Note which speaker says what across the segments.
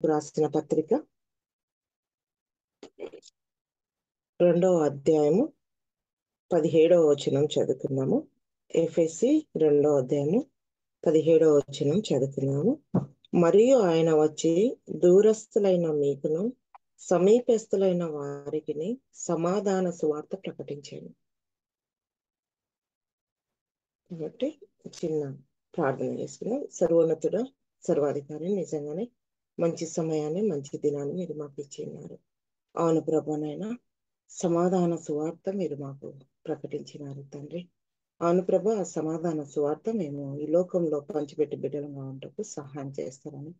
Speaker 1: రాసిన పత్రిక 2వ అధ్యాయము 17వ వచనం చదువుకున్నాము. ఎఫెసీ 2వ అధ్యాయము 17వ వచనం చదువుకున్నాము. మరియు ఆయన వచ్చి దూరస్థులైన మీకును సమీపస్థులైన వారికి సమాధాన సువార్త ప్రకటించాను. కాబట్టి చిన్న ప్రార్థన చేసుకున్నాం. సర్వోన్నతుడ, సర్వాధికారి, నిజంగానే మంచి సమయాన్ని, మంచి దినాన్ని మీరు మాకు ఇచ్చిన్నారు. అవును ప్రభానైనా, సమాధాన సువార్త మీరు మాకు ప్రకటించినారు తండ్రి. అవును ప్రభా, ఆ సమాధాన సువార్త మేము ఈ లోకంలో పంచిపెట్టి బిడ్డలుగా ఉంటకు సహాయం చేస్తారని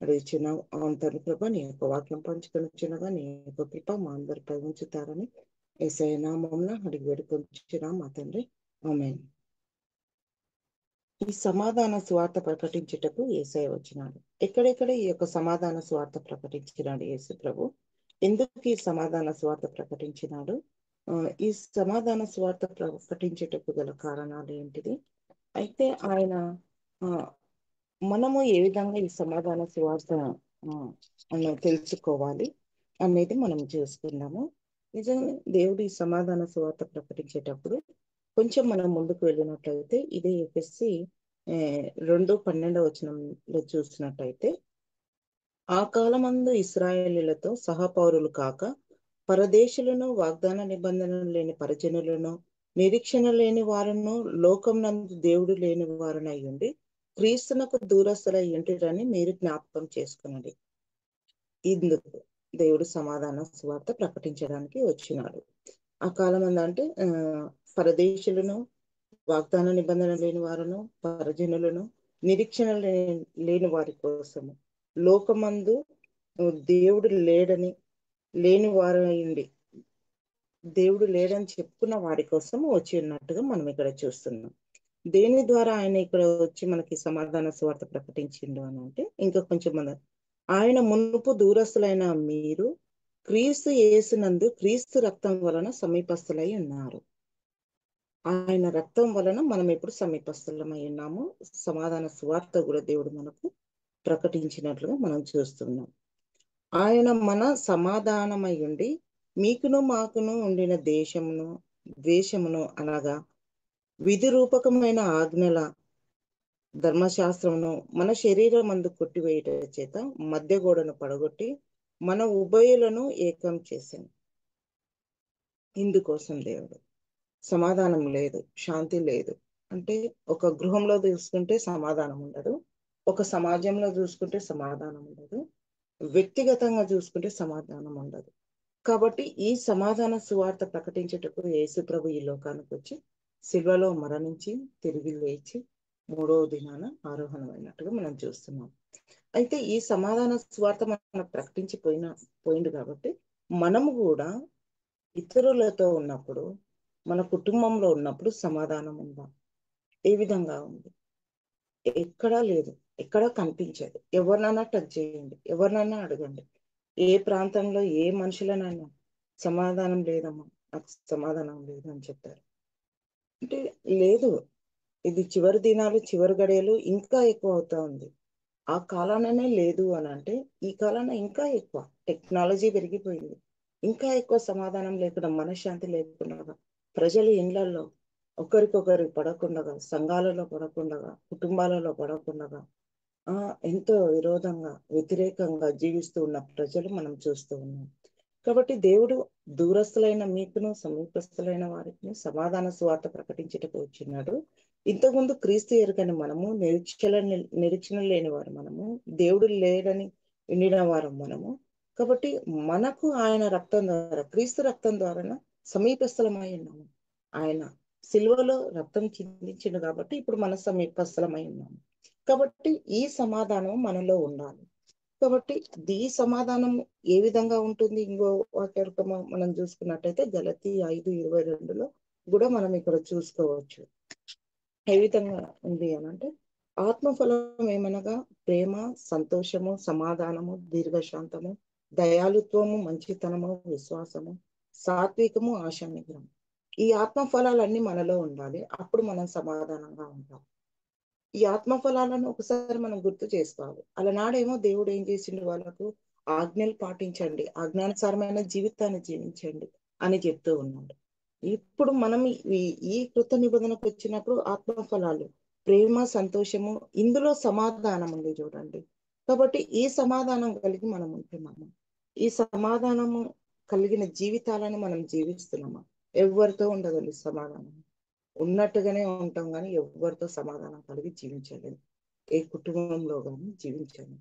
Speaker 1: అడుగుచున్నాం. అవును తండ్రి ప్రభా, నీ యొక్క వాక్యం పంచుకొనిచున్నగా నీ యొక్క కృప మా అందరిపై ఉంచుతారని యేసయ్య నామమున అడిగి వేడుకొంచుచున్నాం మా తండ్రి. ఆమేన్. ఈ సమాధాన సువార్త ప్రకటించుటకు యేసయ్య వచ్చినాడు. ఎక్కడెక్కడ ఈ యొక్క సమాధాన సువార్త ప్రకటించినాడు యేసు ప్రభు? ఎందుకు ఈ సమాధాన సువార్త ప్రకటించినాడు? ఈ సమాధాన సువార్త ప్రకటించుటకు గల కారణాలు ఏంటిది? అయితే ఆయన మనము ఏ విధంగా ఈ సమాధాన సువార్త తెలుసుకోవాలి అనేది మనం చూసుకున్నాము. నిజంగా దేవుడు ఈ సమాధాన సువార్త ప్రకటించేటప్పుడు కొంచెం మనం ముందుకు వెళ్ళినట్లయితే ఇదే ఎఫెసీ 2:12 వచనంలో చూసినట్టయితే, ఆ కాలమందు ఇశ్రాయేలీయులతో సహపౌరులు కాక పరదేశులను, వాగ్దాన నిబంధనలు లేని పరిజనులను, నిరీక్షణ లేని వారును, లోకం నందు దేవుడు లేని వారునై ఉండి క్రీస్తునకు దూరస్తులై ఉంటిరని మీరు జ్ఞాపకం చేసుకునండి. ఇందుకు దేవుడు సమాధాన సువార్త ప్రకటించడానికి వచ్చినాడు. ఆ కాలం అంటే పరదేశులను, వాగ్దాన నిబంధన లేని వారును, పరజనులను, నిరీక్షణ లేని వారి కోసము, లోకమందు దేవుడు లేని వారైండి దేవుడు లేడని చెప్పుకున్న వారి కోసం వచ్చి ఉన్నట్టుగా మనం ఇక్కడ చూస్తున్నాం. దేని ద్వారా ఆయన ఇక్కడ వచ్చి మనకి సమాధాన సువార్త ప్రకటించిండు అని అంటే, ఇంకా కొంచెం ఆయన మునుపు దూరస్తులైన మీరు క్రీస్తు యేసునందు క్రీస్తు రక్తం వలన సమీపస్తులై ఉన్నారు. ఆయన రక్తం వలన మనం ఇప్పుడు సమీపస్తులమై ఉన్నాము. సమాధాన సువార్త కూడా దేవుడు మనకు ప్రకటించినట్లుగా మనం చూస్తున్నాం. ఆయన మన సమాధానమై ఉండి మీకును మాకును ఉండిన ద్వేషమును అనగా విధి రూపకమైన ఆజ్ఞల ధర్మశాస్త్రమును మన శరీరం అందు కొట్టివేయట చేత మధ్య గోడను పడగొట్టి మన ఉభయులను ఏకం చేశాను. ఇందుకోసం దేవుడు సమాధానం లేదు, శాంతి లేదు అంటే, ఒక గృహంలో చూసుకుంటే సమాధానం ఉండదు, ఒక సమాజంలో చూసుకుంటే సమాధానం ఉండదు, వ్యక్తిగతంగా చూసుకుంటే సమాధానం ఉండదు. కాబట్టి ఈ సమాధాన సువార్త ప్రకటించేటప్పుడు యేసు ప్రభు ఈ లోకానికి వచ్చి శిలువలో మరణించి తిరిగి లేచి 3వ దినాన ఆరోహణమైనట్టుగా మనం చూస్తున్నాం. అయితే ఈ సమాధాన సువార్త మనం పోయింది కాబట్టి మనము కూడా ఇతరులతో ఉన్నప్పుడు, మన కుటుంబంలో ఉన్నప్పుడు సమాధానం ఉందా? ఏ విధంగా ఉంది? ఎక్కడా లేదు, ఎక్కడా కనిపించదు. ఎవరినైనా టచ్ చేయండి, ఎవరినైనా అడగండి, ఏ ప్రాంతంలో ఏ మనుషులనైనా సమాధానం లేదమ్మా, నాకు సమాధానం లేదు అని చెప్తారు. అంటే లేదు, ఇది చివరి దినాలు, చివరి గడియలు ఇంకా ఎక్కువ అవుతా ఉంది. ఆ కాలాననే లేదు అని అంటే, ఈ కాలాన ఇంకా ఎక్కువ టెక్నాలజీ పెరిగిపోయింది, ఇంకా ఎక్కువ సమాధానం లేకుండా, మనశ్శాంతి లేకుండా, ప్రజలు ఇళ్లలో ఒకరికొకరు పడకుండగా, సంఘాలలో పడకుండగా, కుటుంబాలలో పడకుండగా ఎంతో విరోధంగా, వ్యతిరేకంగా జీవిస్తూ ఉన్న ప్రజలు మనం చూస్తూ ఉన్నాం. కాబట్టి దేవుడు దూరస్తులైన మీకును సమీపస్తులైన వారికి సమాధాన సువార్త ప్రకటించటకు వచ్చినాడు. ఇంతకుముందు క్రీస్తు ఎరుకని మనము, నిరీక్షణ లేని వారు మనము, దేవుడు లేడని వినిన వారు మనము. కాబట్టి మనకు ఆయన రక్తం ద్వారా, క్రీస్తు రక్తం ద్వారా సమీపస్థలమై ఉన్నాము. ఆయన సిలువలో రక్తం చిందించిండు కాబట్టి ఇప్పుడు మన సమీపస్థలమై ఉన్నాము. కాబట్టి ఈ సమాధానం మనలో ఉండాలి. కాబట్టి ఈ సమాధానం ఏ విధంగా ఉంటుంది? ఇంకో వాక్యం మనం చూసుకున్నట్టయితే గలతీ 5:22లో కూడా మనం ఇక్కడ చూసుకోవచ్చు. ఏ విధంగా ఉంది అని అంటే, ఆత్మఫలం ఏమనగా ప్రేమ, సంతోషము, సమాధానము, దీర్ఘశాంతము, దయాళుత్వము, మంచితనము, విశ్వాసము, సాత్వికము, ఆశానిగ్రహం. ఈ ఆత్మ ఫలాలన్నీ మనలో ఉండాలి. అప్పుడు మనం సమాధానంగా ఉంటాం. ఈ ఆత్మ ఫలాలను ఒకసారి మనం గుర్తు చేసుకోవాలి. అలనాడేమో దేవుడు ఏం చేసిండు వాళ్ళకు, ఆజ్ఞలు పాటించండి, ఆజ్ఞానుసారమైన జీవితాన్ని జీవించండి అని చెప్తూ ఉన్నాడు. ఇప్పుడు మనం ఈ ఈ కృత నిబంధనకు వచ్చినప్పుడు ఆత్మ ఫలాలు, ప్రేమ, సంతోషము, ఇందులో సమాధానం ఉంది చూడండి. కాబట్టి ఈ సమాధానం కలిగి మనం ఉంటున్నాము. ఈ సమాధానము కలిగిన జీవితాలను మనం జీవిస్తున్నామా? ఎవరితో ఉండదండి సమాధానం. ఉన్నట్టుగానే ఉంటాం కానీ ఎవరితో సమాధానం కలిగి జీవించలేదు. ఏ కుటుంబంలో కానీ జీవించలేదు.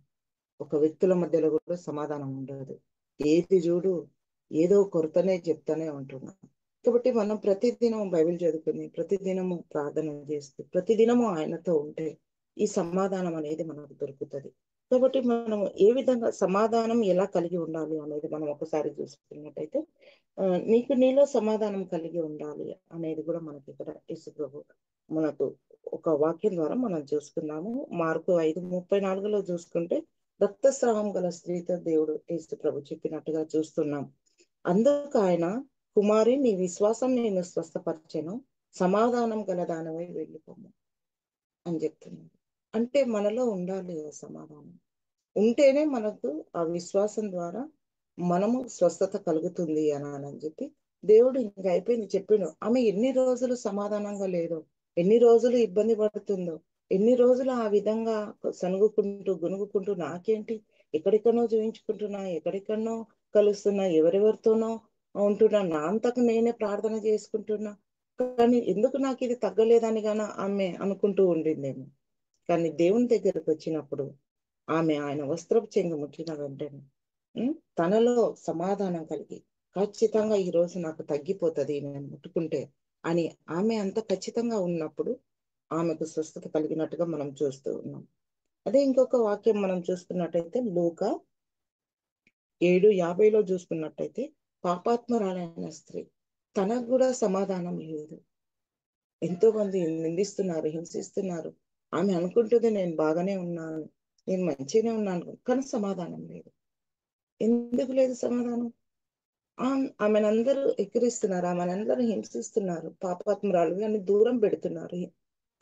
Speaker 1: ఒక వ్యక్తుల మధ్యలో కూడా సమాధానం ఉండదు. ఏది చూడు ఏదో కొరతనే చెప్తానే ఉంటున్నాం. కాబట్టి మనం ప్రతిదినం బైబిల్ చదువుకుని, ప్రతిదినము ప్రార్థన చేస్తూ, ప్రతిదినము ఆయనతో ఉంటే ఈ సమాధానం అనేది మనకు దొరుకుతుంది. కాబట్టి మనం ఏ విధంగా సమాధానం ఎలా కలిగి ఉండాలి అనేది మనం ఒకసారి చూసుకున్నట్టయితే, నీకు నీలో సమాధానం కలిగి ఉండాలి అనేది కూడా మనకి ఇక్కడ యేసు ప్రభు మనకు ఒక వాక్యం ద్వారా మనం చూసుకున్నాము. మార్కు 5:34 చూసుకుంటే, రక్తస్రావం గల స్త్రీతో దేవుడు యేసు ప్రభు చెప్పినట్టుగా చూస్తున్నాం. అందుకు ఆయన, కుమారి నీ విశ్వాసం నేను స్వస్థపరిచెను, సమాధానం గల దానివై వెళ్ళిపోము అని చెప్తున్నాడు. అంటే మనలో ఉండాలి ఆ సమాధానం. ఉంటేనే మనకు ఆ విశ్వాసం ద్వారా మనము స్వస్థత కలుగుతుంది అని చెప్పి దేవుడు ఇంక అయిపోయింది చెప్పిండు. ఆమె ఎన్ని రోజులు సమాధానంగా లేదో, ఎన్ని రోజులు ఇబ్బంది పడుతుందో, ఎన్ని రోజులు ఆ విధంగా సనుగుకుంటూ గునుగుకుంటూ, నాకేంటి ఎక్కడెక్కడనో చూయించుకుంటున్నా, ఎక్కడెక్కడనో కలుస్తున్నా, ఎవరెవరితోనో ఉంటున్నా, నా అంతకు నేనే ప్రార్థన చేసుకుంటున్నా, కానీ ఎందుకు నాకు ఇది తగ్గలేదని గాన ఆమె అనుకుంటూ ఉండిందేమో. కానీ దేవుని దగ్గరకు వచ్చినప్పుడు ఆమె ఆయన వస్త్రపు చెంగు ముట్టిన వెంటనే తనలో సమాధానం కలిగి, ఖచ్చితంగా ఈ రోజు నాకు తగ్గిపోతుంది నేను ముట్టుకుంటే అని ఆమె అంత ఖచ్చితంగా ఉన్నప్పుడు ఆమెకు స్వస్థత కలిగినట్టుగా మనం చూస్తూ ఉన్నాం. అదే ఇంకొక వాక్యం మనం చూసుకున్నట్టయితే లూకా 7:50 చూసుకున్నట్టయితే, పాపాత్మరాలైన స్త్రీ, తనకు కూడా సమాధానం లేదు. ఎంతో మంది నిందిస్తున్నారు, హింసిస్తున్నారు. ఆమె అనుకుంటుంది నేను బాగానే ఉన్నాను, నేను మంచిగానే ఉన్నాను, కానీ సమాధానం లేదు. ఎందుకు లేదు సమాధానం? ఆమెనందరూ ఎక్కిరిస్తున్నారు, ఆమెనందరూ హింసిస్తున్నారు, పాపాత్మురాలు అని దూరం పెడుతున్నారు.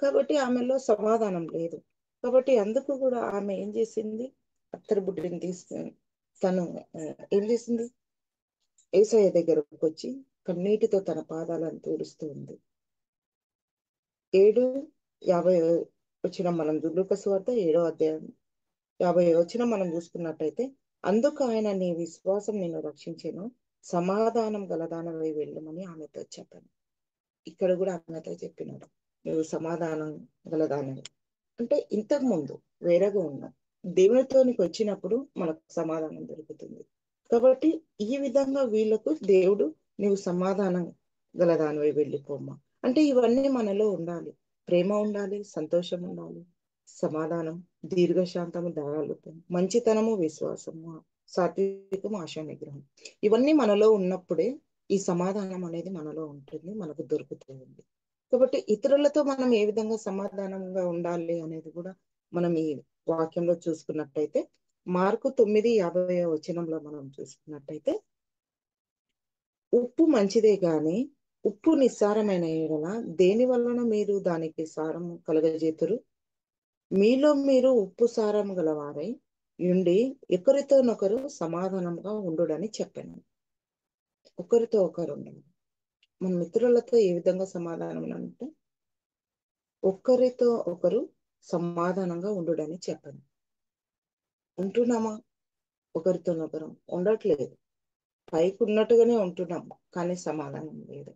Speaker 1: కాబట్టి ఆమెలో సమాధానం లేదు. కాబట్టి అందుకు కూడా ఆమె ఏం చేసింది, అత్తరు బుడ్డిని తీసుకొని తను ఏం చేసింది, యేసయ్య దగ్గరకు వచ్చి కన్నీటితో తన పాదాలను తుడుస్తూ ఉంది. 7:50 మనం లూకా సువార్త 7:50 మనం చూసుకున్నట్టయితే, అందుకు ఆయన, నీ విశ్వాసం నిన్ను రక్షించెను, సమాధానం గలదానవై వెళ్ళమని ఆమెతో చెప్పాను. ఇక్కడ కూడా ఆమెతో చెప్పినాడు, నువ్వు సమాధానం గలదానవి. అంటే ఇంతకు ముందు వేరేగా ఉన్నాం, దేవునితోనికి వచ్చినప్పుడు మనకు సమాధానం దొరుకుతుంది. కాబట్టి ఈ విధంగా వీళ్ళకు దేవుడు, నీవు సమాధానం గలదానివై వెళ్ళిపోమ్మా అంటే ఇవన్నీ మనలో ఉండాలి. ప్రేమ ఉండాలి, సంతోషం ఉండాలి, సమాధానం, దీర్ఘశాంతము, దయాళుత్వం, మంచితనము, విశ్వాసము, సాత్వికము, ఆశా నిగ్రహం, ఇవన్నీ మనలో ఉన్నప్పుడే ఈ సమాధానం అనేది మనలో ఉంటుంది, మనకు దొరుకుతుంది. కాబట్టి ఇతరులతో మనం ఏ విధంగా సమాధానంగా ఉండాలి అనేది కూడా మనం ఈ వాక్యంలో చూసుకున్నట్టయితే, మార్కు 9:50 మనం చూసుకున్నట్టయితే, ఉప్పు మంచిదే గాని ఉప్పు నిస్సారమైన ఎడల దేని వలన మీరు దానికి సారం కలగజేతురు? మీలో మీరు ఉప్పు సారం గలవారై ఉండి ఒకరితోనొకరు సమాధానంగా ఉండుడని చెప్పాను. ఒకరితో ఒకరు ఉండాలి. మన మిత్రులతో ఏ విధంగా సమాధానం అంటే, ఒకరితో ఒకరు సమాధానంగా ఉండుడని చెప్పాను. ఉంటున్నామా? ఒకరితోనొకరు ఉండట్లేదు. పైకి ఉన్నట్టుగానే ఉంటున్నాం, కానీ సమాధానం లేదు,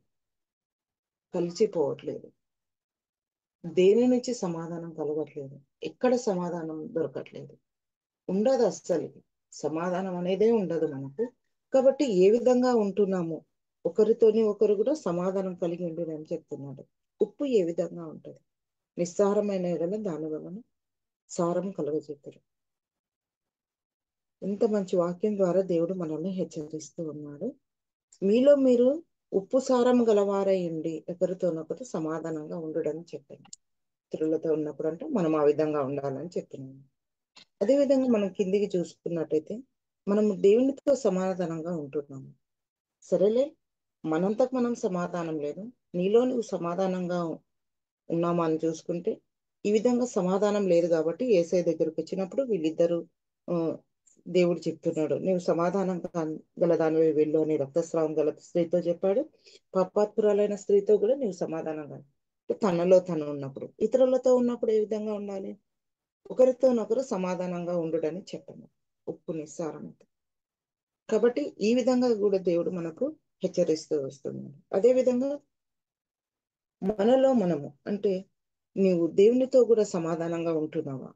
Speaker 1: కలిసిపోవట్లేదు. దేని నుంచి సమాధానం కలగట్లేదు, ఎక్కడ సమాధానం దొరకట్లేదు, ఉండదు అస్సలు. సమాధానం అనేదే ఉండదు మనకు. కాబట్టి ఏ విధంగా ఉంటున్నాము, ఒకరితోని ఒకరు కూడా సమాధానం కలిగి ఉండదని చెప్తున్నాడు. ఉప్పు ఏ విధంగా ఉంటుంది, నిస్సారమైన ఎడల దాని వలన సారం కలుగజేతారు. ఇంత మంచి వాక్యం ద్వారా దేవుడు మనల్ని హెచ్చరిస్తూ ఉన్నాడు. మీలో మీరు ఉప్పు సారం గలవారై ఉండి ఒకరితోనొకరు సమాధానంగా ఉండడని చెప్పండి. ఇతరులతో ఉన్నప్పుడు అంటే మనం ఆ విధంగా ఉండాలని చెప్తున్నాము. అదేవిధంగా మనం కిందికి చూసుకున్నట్టయితే, మనము దేవునితో సమాధానంగా ఉంటున్నాము. సరేలే, మనం సమాధానం లేదు, నీలో నువ్వు సమాధానంగా ఉన్నామా అని చూసుకుంటే, ఈ విధంగా సమాధానం లేదు కాబట్టి యేసయ్య దగ్గరకు వచ్చినప్పుడు వీళ్ళిద్దరూ ఆ, దేవుడు చెప్తున్నాడు, నీవు సమాధానం గల దానివి వెళ్ళు అని రక్తస్రావం గల స్త్రీతో చెప్పాడు. పాపాత్పురాలైన స్త్రీతో కూడా నీవు సమాధానం తనలో తను ఉన్నప్పుడు, ఇతరులతో ఉన్నప్పుడు ఏ విధంగా ఉండాలి? ఒకరితోనొకరు సమాధానంగా ఉండుడని చెప్పను, ఉప్పు నిస్సారమైతే. కాబట్టి ఈ విధంగా కూడా దేవుడు మనకు హెచ్చరిస్తూ వస్తున్నాడు. అదే విధంగా మనలో మనము అంటే నీవు దేవునితో కూడా సమాధానంగా ఉంటున్నావా?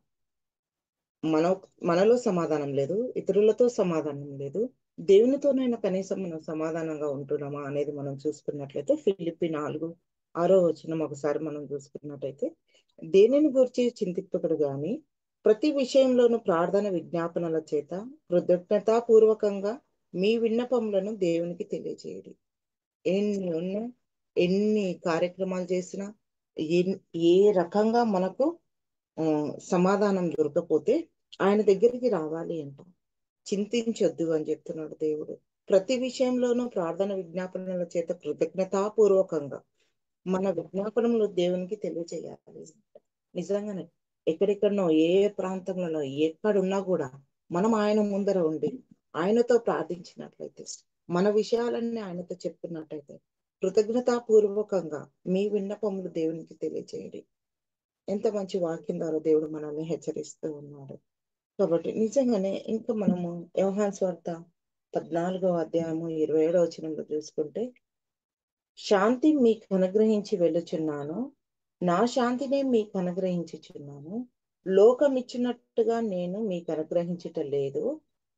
Speaker 1: మన మనలో సమాధానం లేదు, ఇతరులతో సమాధానం లేదు, దేవునితోనైనా కనీసం మనం సమాధానంగా ఉంటున్నామా అనేది మనం చూసుకున్నట్లయితే ఫిలిప్పి 4:6 ఒకసారి మనం చూసుకున్నట్టయితే, దేనిని గురించి చింతింపడు గాని ప్రతి విషయంలోనూ ప్రార్థన విజ్ఞాపనల చేత కృతజ్ఞతాపూర్వకంగా మీ విన్నపములను దేవునికి తెలియజేయడి. ఎన్ని ఉన్నా, ఎన్ని కార్యక్రమాలు చేసినా, ఏ రకంగా మనకు సమాధానం దొరకపోతే ఆయన దగ్గరికి రావాలి అంట. చింతించొద్దు అని చెప్తున్నాడు దేవుడు. ప్రతి విషయంలోనూ ప్రార్థన విజ్ఞాపనల చేత కృతజ్ఞతాపూర్వకంగా మన విజ్ఞాపనలు దేవునికి తెలియజేయాలి. నిజంగానే ఎక్కడెక్కడనో ఏ ఏ ప్రాంతంలో ఎక్కడున్నా కూడా మనం ఆయన ముందర ఉండి ఆయనతో ప్రార్థించినట్లయితే, మన విషయాలన్నీ ఆయనతో చెప్పుకున్నట్టయితే, కృతజ్ఞతాపూర్వకంగా మీ విన్నపములు దేవునికి తెలియజేయండి. ఎంత మంచి వాక్యం ద్వారా దేవుడు మనల్ని హెచ్చరిస్తూ ఉన్నాడు. కాబట్టి నిజంగానే ఇంకా మనము యోహాను సువార్త 14:27 చూసుకుంటే, శాంతి మీకు అనుగ్రహించి వెళ్ళుచున్నాను, నా శాంతినే మీకు అనుగ్రహించుచున్నాను, లోకం ఇచ్చినట్టుగా నేను మీకు అనుగ్రహించట లేదు,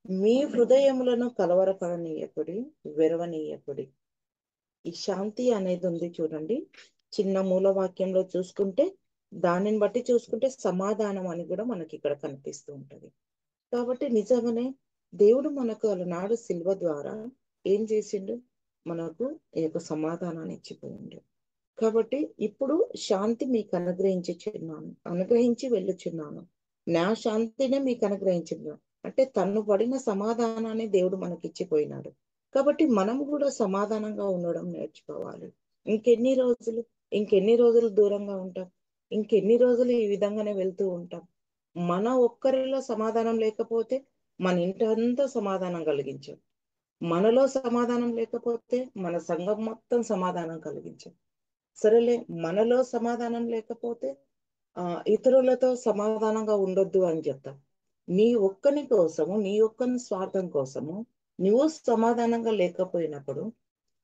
Speaker 1: మీ హృదయములను కలవరపడనీయకుడి, వెరవనీయకుడి. ఈ శాంతి అనేది ఉంది చూడండి, చిన్న మూల వాక్యంలో చూసుకుంటే, దానిని బట్టి చూసుకుంటే సమాధానం అని కూడా మనకి ఇక్కడ కనిపిస్తూ ఉంటది. కాబట్టి నిజంగానే దేవుడు మనకు అలనాడు శిల్వ ద్వారా ఏం చేసిండు? మనకు ఈ యొక్క సమాధానాన్ని ఇచ్చిపోయిండు. కాబట్టి ఇప్పుడు శాంతి మీకు అనుగ్రహించి వెళ్ళుచున్నాను, నా శాంతినే మీకు అనుగ్రహించున్నాను అంటే తను పడిన సమాధానాన్ని దేవుడు మనకి ఇచ్చిపోయినాడు. కాబట్టి మనం కూడా సమాధానంగా ఉండడం నేర్చుకోవాలి. ఇంకెన్ని రోజులు దూరంగా ఉంటాం? ఇంకెన్ని రోజులు ఈ విధంగానే వెళ్తూ ఉంటాం? మన ఒక్కరిలో సమాధానం లేకపోతే మన ఇంటంతా సమాధానం కలిగించాం. మనలో సమాధానం లేకపోతే మన సంఘం మొత్తం సమాధానం కలిగించాం. సరేలే, మనలో సమాధానం లేకపోతే ఇతరులతో సమాధానంగా ఉండొద్దు అని చెప్తాం. నీ ఒక్కని కోసము, నీ ఒక్కని స్వార్థం కోసము నువ్వు సమాధానంగా లేకపోయినప్పుడు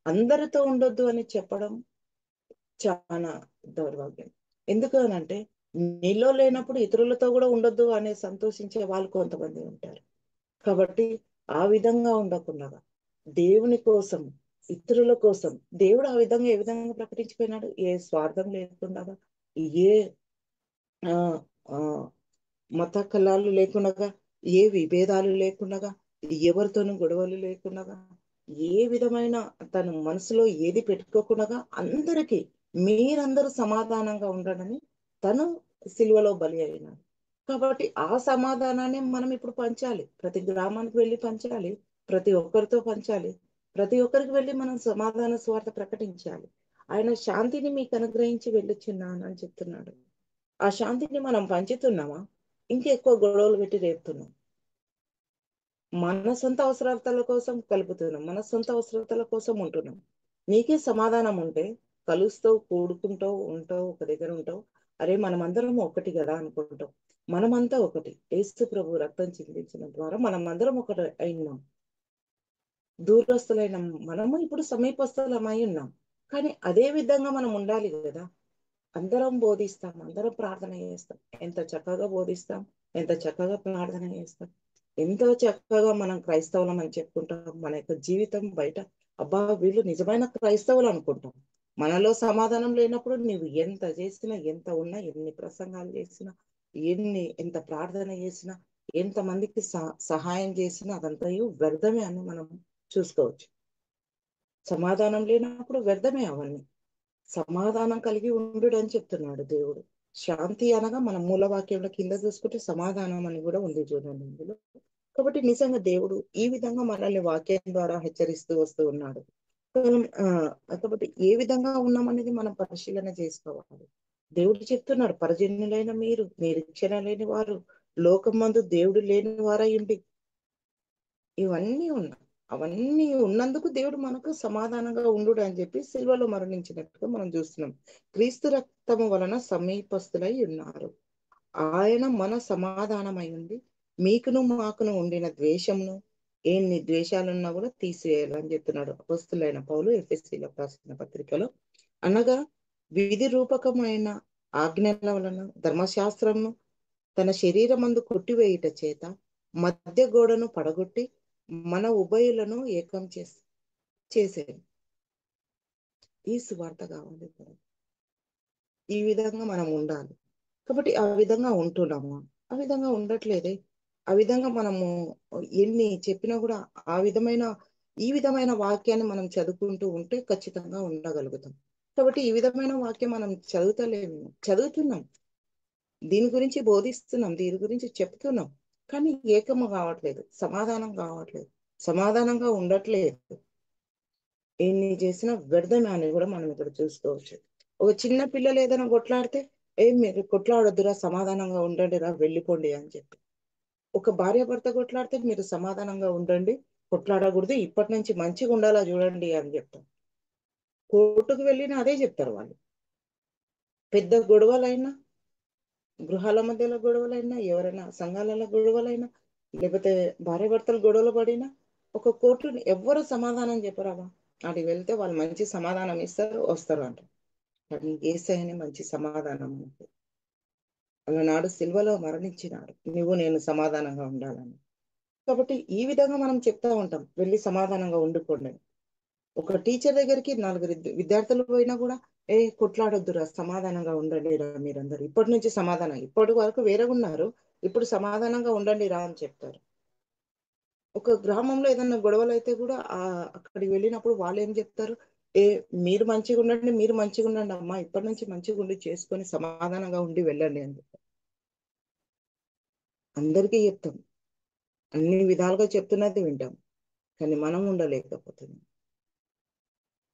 Speaker 1: అందరితో ఉండొద్దు అని చెప్పడం చాలా దౌర్భాగ్యం. ఎందుకు అనంటే, నీలో లేనప్పుడు ఇతరులతో కూడా ఉండొద్దు అనే సంతోషించే వాళ్ళు కొంతమంది ఉంటారు. కాబట్టి ఆ విధంగా ఉండకుండా దేవుని కోసం, ఇతరుల కోసం దేవుడు ఆ విధంగా ఏ విధంగా ప్రకటించిపోయినాడు? ఏ స్వార్థం లేకుండా, ఏ ఆ ఆ మత కళాలు లేకుండా, ఏ విభేదాలు లేకుండా, ఎవరితోనూ గొడవలు లేకుండా, ఏ విధమైన తన మనసులో ఏది పెట్టుకోకుండా అందరికీ మీరందరూ సమాధానంగా ఉండడని తను సిలువలో బలి అయినాడు. కాబట్టి ఆ సమాధానాన్ని మనం ఇప్పుడు పంచాలి. ప్రతి గ్రామానికి వెళ్ళి పంచాలి, ప్రతి ఒక్కరితో పంచాలి, ప్రతి ఒక్కరికి వెళ్ళి మనం సమాధాన స్వార్థ ప్రకటించాలి. ఆయన శాంతిని మీకు అనుగ్రహించి వెళ్ళొచ్చున్నాను అని చెప్తున్నాడు. ఆ శాంతిని మనం పంచుతున్నామా? ఇంకెక్కువ గొడవలు పెట్టి రేపుతున్నాం. మన సొంత అవసరాల కోసం కలుపుతున్నాం, మన సొంత అవసరాల కోసం ఉంటున్నాం. నీకే సమాధానం ఉంటే కలుస్తావు, కూడుకుంటావు, ఉంటావు, ఒక దగ్గర ఉంటావు. అరే మనమందరం ఒకటి కదా అనుకుంటాం. మనమంతా ఒకటి, యేసు ప్రభు రక్తం చిందించిన ద్వారా మనమందరం ఒకటి అయినాం. దూరస్తులైన మనము ఇప్పుడు సమీపస్తులమై ఉన్నాం. కానీ అదే విధంగా మనం ఉండాలి కదా. అందరం బోధిస్తాం, అందరం ప్రార్థన చేస్తాం. ఎంత చక్కగా బోధిస్తాం, ఎంత చక్కగా ప్రార్థన చేస్తాం, ఎంతో చక్కగా మనం క్రైస్తవులం అని చెప్పుకుంటాం. మన యొక్క జీవితం బయట అబ్బా వీళ్ళు నిజమైన క్రైస్తవులు అనుకుంటాం. మనలో సమాధానం లేనప్పుడు నువ్వు ఎంత చేసినా, ఎంత ఉన్నా, ఎన్ని ప్రసంగాలు చేసినా, ఎంత ప్రార్థన చేసినా, ఎంతమందికి సహాయం చేసినా అదంతా వ్యర్థమే అని మనం చూసుకోవచ్చు. సమాధానం లేనప్పుడు వ్యర్థమే అవన్నీ. సమాధానం కలిగి ఉండు అని చెప్తున్నాడు దేవుడు. శాంతి అనగా మన మూలవాక్యంలో కింద చూసుకుంటే సమాధానం అని కూడా ఉంది చూడండి ఇందులో. కాబట్టి నిజంగా దేవుడు ఈ విధంగా మనల్ని వాక్యం ద్వారా హెచ్చరిస్తూ వస్తూ ఉన్నాడు. కాబట్టి ఏ విధంగా ఉన్నామనేది మనం పరిశీలన చేసుకోవాలి. దేవుడు చెప్తున్నాడు, పరజన్యులైన మీరు నిరీక్షణ లేని వారు, లోకమందు దేవుడు లేని వారయ్యుండి, ఇవన్నీ ఉన్నాయి. అవన్నీ ఉన్నందుకు దేవుడు మనకు సమాధానంగా ఉండు అని చెప్పి సిల్వలో మరణించినట్టుగా మనం చూస్తున్నాం. క్రీస్తు రక్తము వలన సమీపస్తులై ఉన్నారు. ఆయన మన సమాధానమై ఉండి, మీకును మాకును ఉండిన ద్వేషమును, ఎన్ని ద్వేషాలున్నా కూడా తీసివేయాలని చెప్తున్నాడు అపొస్తలుడైన పౌలు ఎఫెసీయులకు రాసిన పత్రికలో. అనగా విధి రూపకమైన ఆజ్ఞల వలన ధర్మశాస్త్రమును తన శరీరమందు కొట్టివేయుట చేత మధ్య గోడను పడగొట్టి మన ఉభయులను ఏకం చేసేది. ఈ సువార్త కావాలి కదా. ఈ విధంగా మనం ఉండాలి. కాబట్టి ఆ విధంగా ఉంటున్నాము, ఆ విధంగా ఉండట్లేదే. ఆ విధంగా మనము ఎన్ని చెప్పినా కూడా ఆ విధమైన ఈ విధమైన వాక్యాన్ని మనం చదువుకుంటూ ఉంటే ఖచ్చితంగా ఉండగలుగుతాం. కాబట్టి ఈ విధమైన వాక్యం మనం చదువుతున్నాం, దీని గురించి బోధిస్తున్నాం, దీని గురించి చెప్తున్నాం, కానీ ఏకము కావట్లేదు, సమాధానం కావట్లేదు, సమాధానంగా ఉండట్లేదు. ఎన్ని చేసినా వ్యర్థమే అని కూడా మనం ఇక్కడ చూసుకోవచ్చు. ఒక చిన్న పిల్లలు ఏదైనా కొట్లాడితే, మీరు కొట్లాడొద్దురా, సమాధానంగా ఉండండిరా, వెళ్ళిపోండి అని చెప్పి. ఒక భార్య భర్త కొట్లాడితే, మీరు సమాధానంగా ఉండండి, కొట్లాడకూడదు, ఇప్పటి నుంచి మంచిగా ఉండాలా చూడండి అని చెప్తాం. కోర్టుకు వెళ్ళినా అదే చెప్తారు వాళ్ళు. పెద్ద గొడవలైనా, గృహాల మధ్యలో గొడవలైనా, ఎవరైనా సంఘాలలో గొడవలైనా, లేకపోతే భార్య భర్తలు గొడవలు పడినా, ఒక కోర్టుని ఎవ్వరు సమాధానం చెప్పరావా. అడిగి వెళ్తే వాళ్ళు మంచి సమాధానం ఇస్తారు, వస్తారు అంట. కానీ యేసయ్యనే మంచి సమాధానం మనకు. నాడు సిల్వలో మరణించినాడు, నువ్వు నేను సమాధానంగా ఉండాలని. కాబట్టి ఈ విధంగా మనం చెప్తా ఉంటాం, వెళ్ళి సమాధానంగా ఉండుకోండి. ఒక టీచర్ దగ్గరికి నలుగురు విద్యార్థులు పోయినా కూడా, కొట్లాడొద్దురా, సమాధానంగా ఉండండి రా మీరందరూ, ఇప్పటి నుంచి సమాధానం, ఇప్పటి వరకు వేరే ఉన్నారు, ఇప్పుడు సమాధానంగా ఉండండి రా అని చెప్తారు. ఒక గ్రామంలో ఏదన్నా గొడవలు అయితే కూడా అక్కడికి వెళ్ళినప్పుడు వాళ్ళు ఏం చెప్తారు, ఏ మీరు మంచిగా ఉండండి, మీరు మంచిగా ఉండండి అమ్మా, ఇప్పటి నుంచి మంచిగా ఉండి చేసుకొని సమాధానంగా ఉండి వెళ్ళండి అని అందరికీ చెప్తాం. అన్ని విధాలుగా చెప్తున్నది వింటాం, కానీ మనం ఉండలేకపోతున్నాం.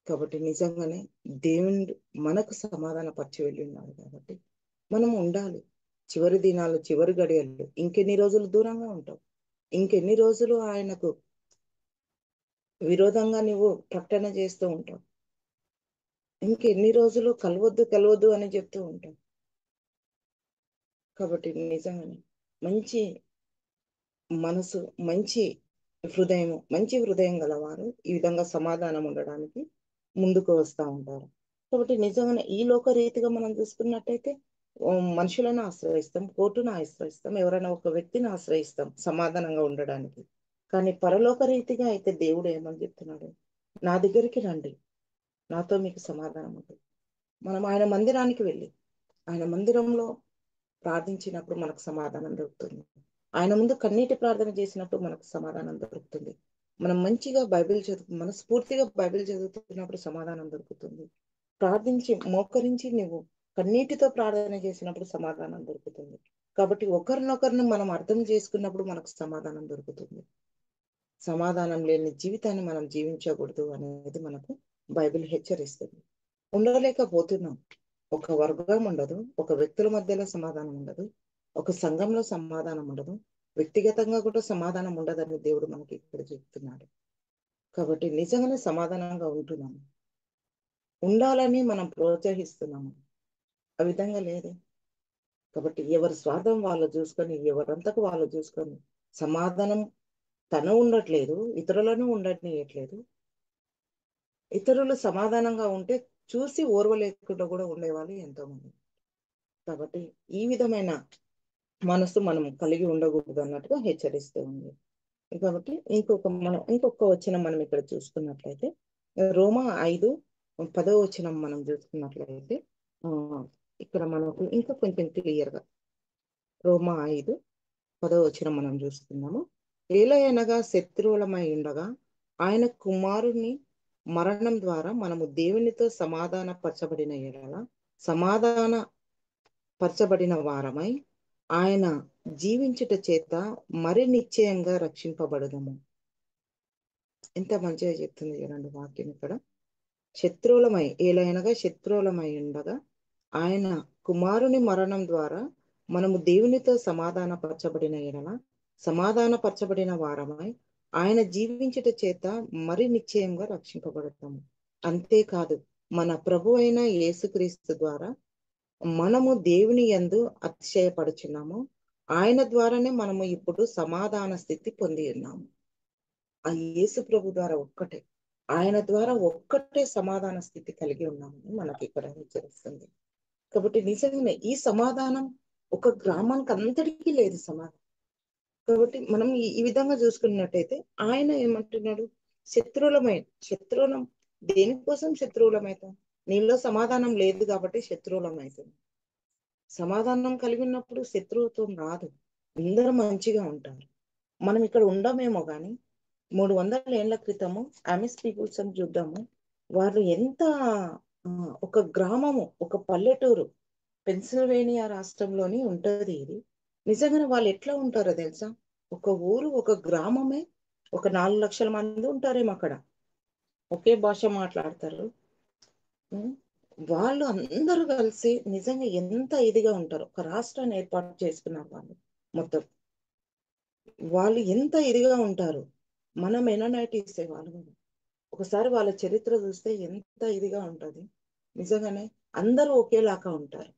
Speaker 1: కాబట్టి నిజంగానే దేవుడు మనకు సమాధాన పరిచి వెళ్ళి ఉన్నాడు కాబట్టి మనం ఉండాలి. చివరి దినాలు, చివరి గడియలు, ఇంకెన్ని రోజులు దూరంగా ఉంటావు, ఇంకెన్ని రోజులు ఆయనకు విరోధంగా నువ్వు ప్రకటన చేస్తూ ఉంటావు, ఇంకెన్ని రోజులు కలవద్దు కలవద్దు అని చెప్తూ ఉంటాం. కాబట్టి నిజంగానే మంచి మనసు, మంచి హృదయం గలవారు ఈ విధంగా సమాధానం ఉండడానికి ముందుకు వస్తూ ఉంటారు. కాబట్టి నిజంగానే ఈ లోక రీతిగా మనం చూసుకున్నట్టయితే మనుషులను ఆశ్రయిస్తాం, కోర్టును ఆశ్రయిస్తాం, ఎవరైనా ఒక వ్యక్తిని ఆశ్రయిస్తాం సమాధానంగా ఉండడానికి. కానీ పరలోక రీతిగా అయితే దేవుడు ఏమని చెప్తున్నాడు, నా దగ్గరికి రండి, నాతో మీకు సమాధానం ఉంటుంది. మనం ఆయన మందిరానికి వెళ్ళి ఆయన మందిరంలో ప్రార్థించినప్పుడు మనకు సమాధానం దొరుకుతుంది. ఆయన ముందు కన్నీటి ప్రార్థన చేసినప్పుడు మనకు సమాధానం దొరుకుతుంది. మనం మంచిగా బైబిల్ మనస్ఫూర్తిగా బైబిల్ చదువుతున్నప్పుడు సమాధానం దొరుకుతుంది. ప్రార్థించి మోకరించి నువ్వు కన్నీటితో ప్రార్థన చేసినప్పుడు సమాధానం దొరుకుతుంది. కాబట్టి ఒకరినొకరిని మనం అర్థం చేసుకున్నప్పుడు మనకు సమాధానం దొరుకుతుంది. సమాధానం లేని జీవితాన్ని మనం జీవించకూడదు అనేది మనకు బైబిల్ హెచ్చరిస్తుంది. ఉండలేకపోతున్నాం. ఒక వర్గం ఉండదు, ఒక వ్యక్తుల మధ్యలో సమాధానం ఉండదు, ఒక సంఘంలో సమాధానం ఉండదు, వ్యక్తిగతంగా కూడా సమాధానం ఉండదని దేవుడు మనకి ఇక్కడ చెప్తున్నాడు. కాబట్టి నిజంగానే సమాధానంగా ఉంటున్నాము, ఉండాలని మనం ప్రోత్సహిస్తున్నాము, ఆ విధంగా లేదు. కాబట్టి ఎవరి స్వార్థం వాళ్ళు చూసుకొని, ఎవరంతకు వాళ్ళు చూసుకొని సమాధానం తను ఉండట్లేదు, ఇతరులను ఉండట్లేదు. ఇతరులు సమాధానంగా ఉంటే చూసి ఓర్వలేకుండా కూడా ఉండేవాళ్ళు ఎంతో మంది. కాబట్టి ఈ విధమైన మనసు మనం కలిగి ఉండకూడదు అన్నట్టుగా హెచ్చరిస్తూ ఉంది. కాబట్టి ఇంకొక వచనం మనం ఇక్కడ చూసుకున్నట్లయితే, రోమా 5:10 వచనం మనం చూసుకున్నట్లయితే, ఆ ఇక్కడ మనకు ఇంకా కొంచెం క్లియర్గా రోమా 5:10 వచనం మనం చూసుకుందాము. ఏలయనగా శత్రువులమై ఉండగా ఆయన కుమారుని మరణం ద్వారా మనము దేవునితో సమాధాన పరచబడిన ఎడల సమాధాన పరచబడిన వారమై ఆయన జీవించుట చేత మరి నిశ్చయంగా రక్షింపబడదము. ఎంత మంచిగా చెప్తుంది చూడండి వాక్యం ఇక్కడ. శత్రువులమై ఏలైనగా శత్రువులమై ఉండగా ఆయన కుమారుని మరణం ద్వారా మనము దేవునితో సమాధానపరచబడిన ఎడల సమాధానపరచబడిన వారమై ఆయన జీవించుట చేత మరి నిశ్చయంగా రక్షింపబడతాము. అంతేకాదు, మన ప్రభు అయిన యేసుక్రీస్తు ద్వారా మనము దేవుని యందు అతిశయపడుచున్నాము. ఆయన ద్వారానే మనము ఇప్పుడు సమాధాన స్థితి పొంది ఉన్నాము. ఆ యేసు ప్రభు ద్వారా ఒక్కటే, ఆయన ద్వారా ఒక్కటే సమాధాన స్థితి కలిగి ఉన్నామని మనకి ఇక్కడ హెచ్చరిస్తుంది. కాబట్టి నిజంగానే ఈ సమాధానం ఒక గ్రామానికి అంతటికీ లేదు సమాధానం. కాబట్టి మనం ఈ విధంగా చూసుకున్నట్టయితే ఆయన ఏమంటున్నాడు, శత్రువులం దేనికోసం శత్రువులమైతాం? నీలో సమాధానం లేదు కాబట్టి శత్రువులమైతాం. సమాధానం కలిగి ఉన్నప్పుడు శత్రుత్వం రాదు, అందరూ మంచిగా ఉంటారు. మనం ఇక్కడ ఉండమేమో కానీ 300 ఏళ్ల క్రితము అమిస్ పీపుల్స్ అని చూద్దాము. వాళ్ళు ఎంత ఒక గ్రామము, ఒక పల్లెటూరు, పెన్సిల్వేనియా రాష్ట్రంలోని ఉంటది ఇది. నిజంగానే వాళ్ళు ఎట్లా ఉంటారో తెలుసా? ఒక ఊరు, ఒక గ్రామమే, ఒక 4 లక్షల మంది ఉంటారేమో అక్కడ. ఒకే భాష మాట్లాడతారు. వాళ్ళు అందరూ కలిసి నిజంగా ఎంత ఇదిగా ఉంటారు. ఒక రాష్ట్రాన్ని ఏర్పాటు చేసుకున్నారు వాళ్ళు మొత్తం. వాళ్ళు ఎంత ఇదిగా ఉంటారు. మనం ఎననైటిసే వాళ్ళు కూడా. ఒకసారి వాళ్ళ చరిత్ర చూస్తే ఎంత ఇదిగా ఉంటది. నిజంగానే అందరూ ఒకేలాగా ఉంటారు.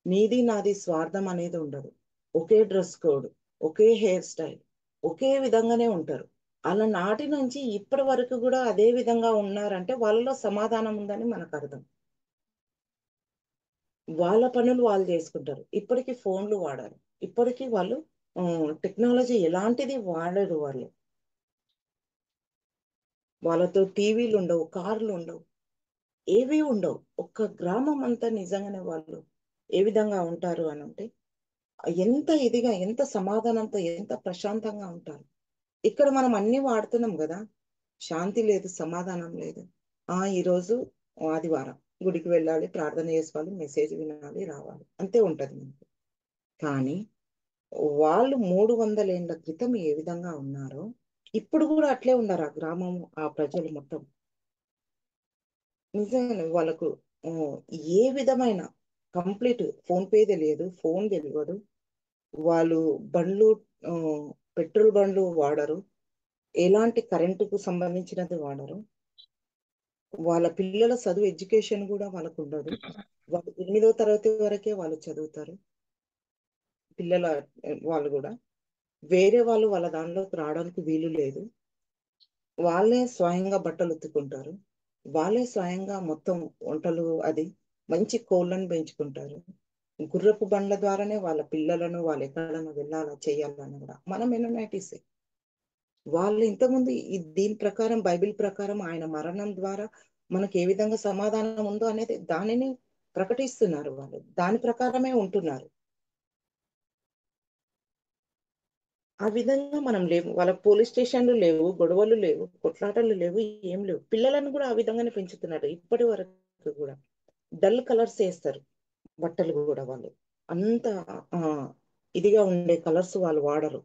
Speaker 1: నీది నాది స్వార్థం అనేది ఉండదు. ఒకే డ్రెస్ కోడ్, ఒకే హెయిర్ స్టైల్, ఒకే విధంగానే ఉంటారు. అలా నాటి నుంచి ఇప్పటి వరకు కూడా అదే విధంగా ఉన్నారంటే వాళ్ళలో సమాధానం ఉందని మనకు అర్థం. వాళ్ళ పనులు వాళ్ళు చేసుకుంటారు. ఇప్పటికీ ఫోన్లు వాడారు. ఇప్పటికీ వాళ్ళు టెక్నాలజీ ఎలాంటిది వాడరు వాళ్ళు. వాళ్ళతో టీవీలు ఉండవు, కార్లు ఉండవు, ఏవి ఉండవు. ఒక్క గ్రామం అంతా నిజంగానే వాళ్ళు ఏ విధంగా ఉంటారు అని అంటే ఎంత ఇదిగా, ఎంత సమాధానంతో, ఎంత ప్రశాంతంగా ఉంటారు. ఇక్కడ మనం అన్ని వాడుతున్నాం కదా, శాంతి లేదు, సమాధానం లేదు. ఈరోజు ఆదివారం గుడికి వెళ్ళాలి, ప్రార్థన చేసుకోవాలి, మెసేజ్ వినాలి, రావాలి, అంతే ఉంటది మనకి. కానీ వాళ్ళు 300 ఏళ్ల క్రితం ఏ విధంగా ఉన్నారో ఇప్పుడు కూడా అట్లే ఉన్నారు ఆ గ్రామము, ఆ ప్రజలు మొత్తం. నిజంగానే వాళ్ళకు ఆ, ఏ విధమైన కంప్లీట్ ఫోన్ పే తెలియదు, ఫోన్ తెలియదు. వాళ్ళు బండ్లు, ఆ, పెట్రోల్ బండ్లు వాడరు, ఎలాంటి కరెంటుకు సంబంధించినది వాడరు. వాళ్ళ పిల్లల చదువు ఎడ్యుకేషన్ కూడా వాళ్ళకు ఉండదు. వాళ్ళు 8వ తరగతి వరకే వాళ్ళు చదువుతారు పిల్లల. వాళ్ళు కూడా వేరే వాళ్ళు వాళ్ళ దానిలోకి రావడానికి వీలు లేదు. వాళ్ళే స్వయంగా బట్టలు ఉతుక్కుంటారు, వాళ్ళే స్వయంగా మొత్తం వంటలు, అది మంచి కోళ్ళను పెంచుకుంటారు. గుర్రపు బండ్ల ద్వారానే వాళ్ళ పిల్లలను వాళ్ళు ఎక్కడైనా వెళ్ళాలా చేయాలని కూడా మనం ఎన్నోటిసే. వాళ్ళు ఇంతకుముందు దీని ప్రకారం, బైబిల్ ప్రకారం ఆయన మరణం ద్వారా మనకు ఏ విధంగా సమాధానం ఉందో అనేది దానిని ప్రకటిస్తున్నారు. వాళ్ళు దాని ప్రకారమే ఉంటున్నారు. ఆ విధంగా మనం లేవు. వాళ్ళ పోలీస్ స్టేషన్లు లేవు, గొడవలు లేవు, కొట్లాటలు లేవు, ఏం లేవు. పిల్లలను కూడా ఆ విధంగానే పెంచుతున్నారు ఇప్పటి వరకు కూడా. డల్ కలర్స్ వేస్తారు బట్టలు కూడా వాళ్ళు. అంత ఆ ఇదిగా ఉండే కలర్స్ వాళ్ళు వాడరు.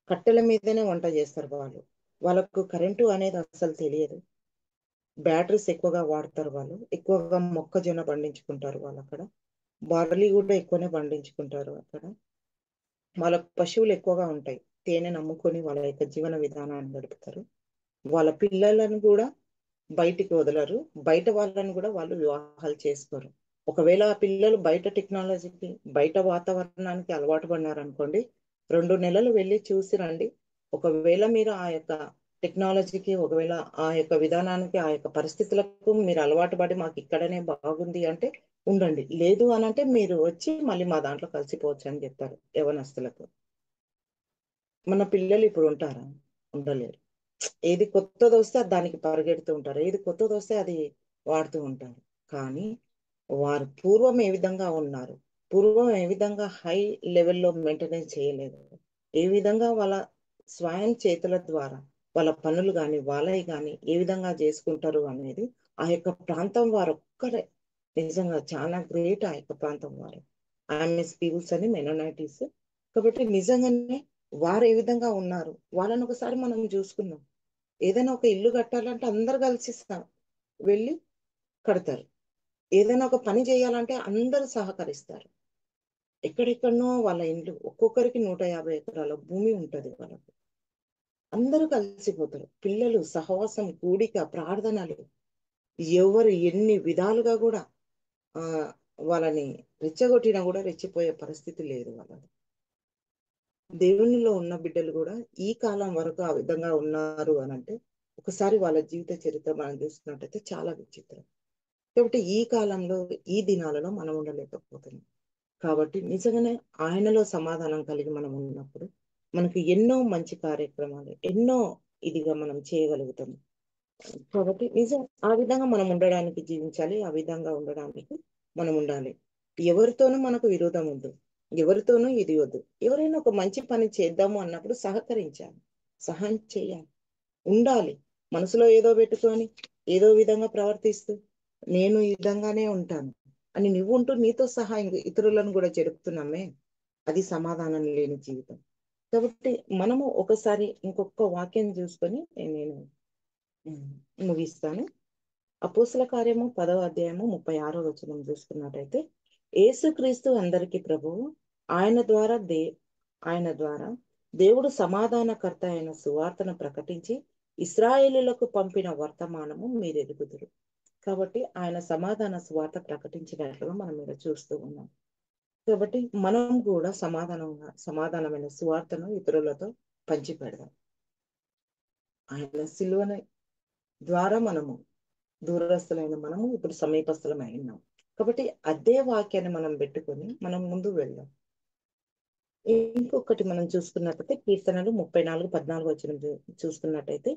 Speaker 1: కట్టెల మీదనే వంట చేస్తారు వాళ్ళు. వాళ్ళకు కరెంటు అనేది అసలు తెలియదు. బ్యాటరీస్ ఎక్కువగా వాడతారు వాళ్ళు. ఎక్కువగా మొక్కజొన్న పండించుకుంటారు వాళ్ళు అక్కడ. బార్లీ కూడా ఎక్కువనే పండించుకుంటారు అక్కడ. వాళ్ళ పశువులు ఎక్కువగా ఉంటాయి. తేనె నమ్ముకొని వాళ్ళ యొక్క జీవన విధానాన్ని గడుపుతారు. వాళ్ళ పిల్లలను కూడా బయటికి వదలరు. బయట వాళ్ళని కూడా వాళ్ళు వివాహాలు చేసుకోరు. ఒకవేళ ఆ పిల్లలు బయట టెక్నాలజీకి, బయట వాతావరణానికి అలవాటు పడినారనుకోండి, 2 నెలలు వెళ్ళి చూసి రండి. ఒకవేళ మీరు ఆ యొక్క టెక్నాలజీకి, ఒకవేళ ఆ యొక్క విధానానికి, ఆ యొక్క పరిస్థితులకు మీరు అలవాటు పడి మాకు ఇక్కడనే బాగుంది అంటే ఉండండి. లేదు అని అంటే మీరు వచ్చి మళ్ళీ మా దాంట్లో కలిసిపోవచ్చు అని చెప్తారు యవనస్తులకు. మన పిల్లలు ఇప్పుడు ఉంటారా? ఉండలేరు. ఏది కొత్తది వస్తే దానికి పరిగెడుతూ ఉంటారు, ఏది కొత్తది వస్తే అది వాడుతూ ఉంటారు. కానీ వారు పూర్వం ఏ విధంగా ఉన్నారు, పూర్వం ఏ విధంగా హై లెవెల్లో మెయింటెనెన్స్ చేయలేదు, ఏ విధంగా వాళ్ళ స్వయం చేతుల ద్వారా వాళ్ళ పనులు కానీ వాళ్ళవి కానీ ఏ విధంగా చేసుకుంటారు అనేది ఆ యొక్క ప్రాంతం వారు ఒక్కరే నిజంగా చాలా గ్రేట్. ఆ యొక్క ప్రాంతం వారు ఆమెస్ పీపుల్స్ అని మెనోనైటీస్. కాబట్టి నిజంగానే వారు ఏ విధంగా ఉన్నారు వాళ్ళని ఒకసారి మనం చూసుకుందాం. ఏదైనా ఒక ఇల్లు కట్టాలంటే అందరు కలిసి వెళ్ళి కడతారు. ఏదైనా ఒక పని చేయాలంటే అందరూ సహకరిస్తారు. ఎక్కడెక్కడనో వాళ్ళ ఇండ్లు ఒక్కొక్కరికి 150 ఎకరాల భూమి ఉంటది వాళ్ళకు. అందరూ కలిసిపోతారు. పిల్లలు సహవాసం, కూడిక, ప్రార్థనలు ఎవరు ఎన్ని విధాలుగా గూడా ఆహ్, వాళ్ళని రెచ్చగొట్టినా గూడా రెచ్చిపోయే పరిస్థితి లేదు వాళ్ళది. దేవునిలో ఉన్న బిడ్డలు గూడా ఈ కాలం వరకు ఆ విధంగా ఉన్నారు అనంటే, ఒకసారి వాళ్ళ జీవిత చరిత్ర మనం చూస్తున్నట్టయితే చాలా విచిత్రం. కాబట్టి ఈ కాలంలో, ఈ దినాలలో మనం ఉండలేకపోతున్నాం. కాబట్టి నిజంగానే ఆయనలో సమాధానం కలిగి మనం ఉన్నప్పుడు, మనకు ఎన్నో మంచి కార్యక్రమాలు, ఎన్నో ఇదిగా మనం చేయగలుగుతాం. కాబట్టి నిజం ఆ విధంగా మనం ఉండడానికి జీవించాలి. ఆ విధంగా ఉండడానికి మనం ఉండాలి. ఎవరితోనూ మనకు విరోధం వద్దు. ఎవరితోనూ ఇది వద్దు. ఎవరైనా ఒక మంచి పని చేద్దాము అన్నప్పుడు సహకరించాలి. సహాయం చేయాలి. ఉండాలి. మనసులో ఏదో పెట్టుకొని, ఏదో విధంగా ప్రవర్తిస్తూ, నేను ఈ విధంగానే ఉంటాను అని నువ్వుంటూ నీతో సహా ఇతరులను కూడా చెరుపుతున్నామే, అది సమాధానం లేని జీవితం. కాబట్టి మనము ఒకసారి ఇంకొక వాక్యం చూసుకొని నేను హ్మ్. ముగిస్తాను. అపోస్తల కార్యము 10వ అధ్యాయము 36వ వచనం చూసుకున్నట్టయితే, యేసుక్రీస్తు అందరికీ ప్రభువు. ఆయన ద్వారా ఆయన ద్వారా దేవుడు సమాధానకర్త అయిన సువార్తను ప్రకటించి ఇశ్రాయేలీయులకు పంపిన వర్తమానము మీరెరుగుదురు. కాబట్టి ఆయన సమాధాన సువార్త ప్రకటించినట్లుగా మనం ఇక్కడ చూస్తూ ఉన్నాం. కాబట్టి మనం కూడా సమాధానమైన సువార్తను ఇతరులతో పంచిపెడదాం. ఆయన సిలువను ద్వారా మనము దూరస్తులైన మనము ఇప్పుడు సమీపస్తులమై ఉన్నాం. కాబట్టి అదే వాక్యాన్ని మనం పెట్టుకొని మనం ముందుకు వెళ్దాం. ఇంకొకటి మనం చూసుకున్నట్టయితే కీర్తనలు 34, 14 వచనం చూసుకున్నట్టయితే,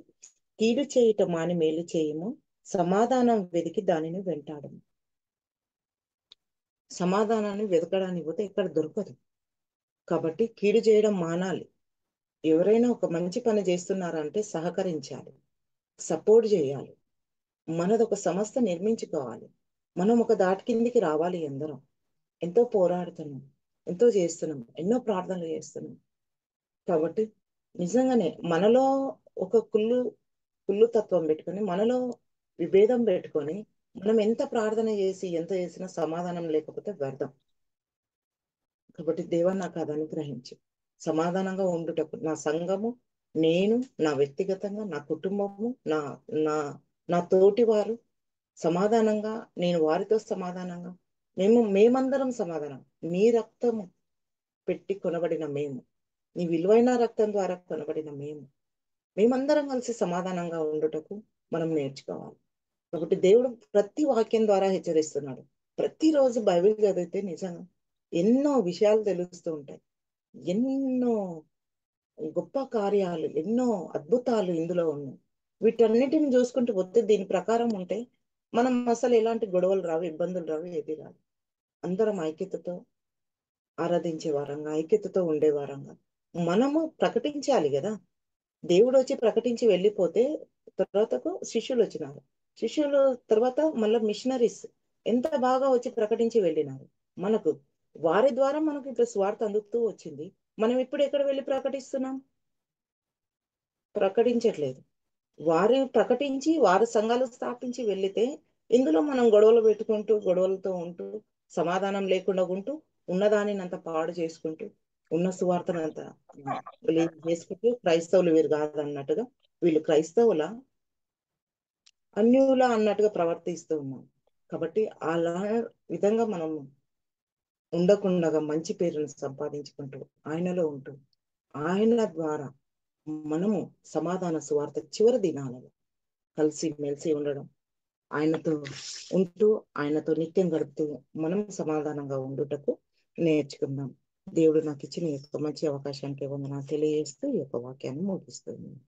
Speaker 1: కీడు చేయుట మాని మేలు చేయము, సమాధానం వెతికి దానిని వెంటాడము. సమాధానాన్ని వెతకడానికి పోతే ఎక్కడ దొరకదు. కాబట్టి కీడు చేయడం మానాలి. ఎవరైనా ఒక మంచి పని చేస్తున్నారంటే సహకరించాలి, సపోర్ట్ చేయాలి. మనదొక సంస్థ నిర్మించుకోవాలి. మనం ఒక దాటి కిందికి రావాలి అందరం. ఎంతో పోరాడుతున్నాం. ఎంతో చేస్తున్నాం. ఎన్నో ప్రార్థనలు చేస్తున్నాం. కాబట్టి నిజంగానే మనలో ఒక కుళ్ళు తత్వం పెట్టుకొని, మనలో విభేదం పెట్టుకొని, మనం ఎంత ప్రార్థన చేసి, ఎంత చేసినా సమాధానం లేకపోతే వ్యర్థం. కాబట్టి దేవా నాకు అది అనుగ్రహించు. సమాధానంగా ఉండుటకు నా సంఘము, నేను, నా వ్యక్తిగతంగా, నా కుటుంబము, నా నా నా తోటి వారు సమాధానంగా, నేను వారితో సమాధానంగా, మేమందరం సమాధానం. నీ రక్తము పెట్టి కొనబడిన మేము, నీ విలువైన రక్తం ద్వారా కొనబడిన మేమందరం కలిసి సమాధానంగా ఉండుటకు మనం నేర్చుకోవాలి. కాబట్టి దేవుడు ప్రతి వాక్యం ద్వారా హెచ్చరిస్తున్నాడు. ప్రతిరోజు బైబిల్ చదివితే నిజంగా ఎన్నో విషయాలు తెలుస్తూ ఉంటాయి. ఎన్నో గొప్ప కార్యాలు, ఎన్నో అద్భుతాలు ఇందులో ఉన్నాయి. వీటన్నిటిని చూసుకుంటూ పోతే దీని ప్రకారం ఉంటే మనం అసలు ఎలాంటి గొడవలు రావు, ఇబ్బందులు రావు, ఏది రాదు. అందరం ఐక్యతతో ఆరాధించే వారంగా, ఐక్యతతో ఉండే వారంగా మనము ప్రకటించాలి కదా. దేవుడు వచ్చి ప్రకటించి వెళ్ళిపోతే తర్వాతకు శిష్యులు వచ్చినారు. శిష్యులు తర్వాత మళ్ళీ మిషనరీస్ ఎంత బాగా వచ్చి ప్రకటించి వెళ్ళినారు. మనకు వారి ద్వారా మనకు ఇప్పుడు స్వార్థ అందుతూ వచ్చింది. మనం ఇప్పుడు ఎక్కడ వెళ్ళి ప్రకటిస్తున్నాం? ప్రకటించట్లేదు. వారు ప్రకటించి వారు సంఘాలు స్థాపించి వెళ్ళితే ఇందులో మనం గొడవలు పెట్టుకుంటూ గొడవలతో ఉంటూ సమాధానం లేకుండా ఉంటూ ఉన్నదానిని అంత పాడు చేసుకుంటూ ఉన్న సువార్తను అంత చేసుకుంటూ క్రైస్తవులు వీరు కాదన్నట్టుగా వీళ్ళు క్రైస్తవుల అన్యుల అన్నట్టుగా ప్రవర్తిస్తూ ఉన్నాం. కాబట్టి అలా విధంగా మనం ఉండకుండా మంచి పేరును సంపాదించుకుంటూ ఆయనలో ఉంటూ ఆయన ద్వారా మనము సమాధాన సువార్త చివరి దినాలలో కలిసి మెలిసి ఉండడం, ఆయనతో ఉంటూ ఆయనతో నిత్యం గడుపుతూ మనం సమాధానంగా ఉండుటకు నేర్చుకుందాం. దేవుడు నాకు ఇచ్చిన ఈ యొక్క మంచి అవకాశానికి వందనాలు తెలియజేస్తూ ఈ యొక్క వాక్యాన్ని ముగిస్తున్నాను.